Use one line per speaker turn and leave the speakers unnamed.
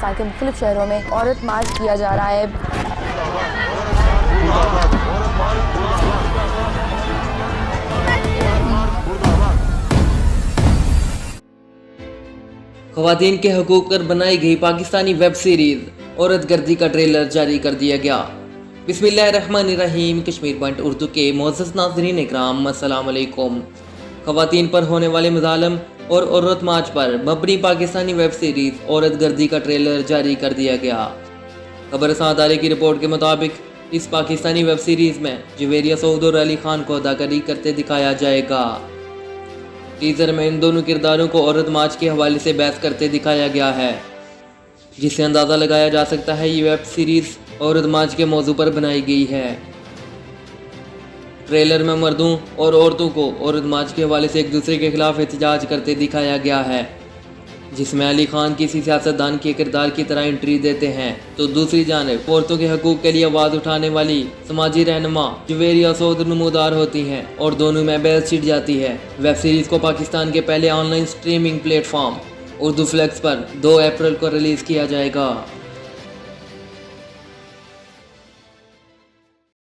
पाकिस्तान के मुख्तलिफ शहरों में औरत मार्च किया जा रहा है।
ख़वातीन के हकूक़ पर बनाई गई पाकिस्तानी वेब सीरीज़ औरत गर्दी का ट्रेलर जारी कर दिया गया। बिस्मिल्लाहिर्रहमानिर्रहीम। कश्मीर पॉइंट उर्दू के मोअज़्ज़ज़ नाज़रीन इकराम, अस्सलाम वालेकुम। ख़वातीन पर होने वाले मुज़ालम और औरत मार्च पर मबनी पाकिस्तानी वेब सीरीज़ औरत गर्दी का ट्रेलर जारी कर दिया गया। खबर सादारे की रिपोर्ट के मुताबिक इस पाकिस्तानी वेब सीरीज़ में जवेरिया सऊद और अली खान को अदाकारी करते दिखाया जाएगा। टीज़र में इन दोनों किरदारों को औरत मार्च के हवाले से बहस करते दिखाया गया है, जिससे अंदाज़ा लगाया जा सकता है ये वेब सीरीज़ औरत मार्च के मौजू पर बनाई गई है। ट्रेलर में मर्दों और औरतों को औरत मार्च के हवाले से एक दूसरे के खिलाफ एहतजाज करते दिखाया गया है, जिसमें अली खान किसी सियासतदान के किरदार की तरह एंट्री देते हैं, तो दूसरी जानिब औरतों के हकूक़ के लिए आवाज़ उठाने वाली समाजी रहनुमा जवेरिया सऊद नमूदार होती हैं और दोनों में बहस छिड़ जाती है। वेब सीरीज़ को पाकिस्तान के पहले online streaming platform Urduflix पर 2 अप्रैल को रिलीज़ किया जाएगा।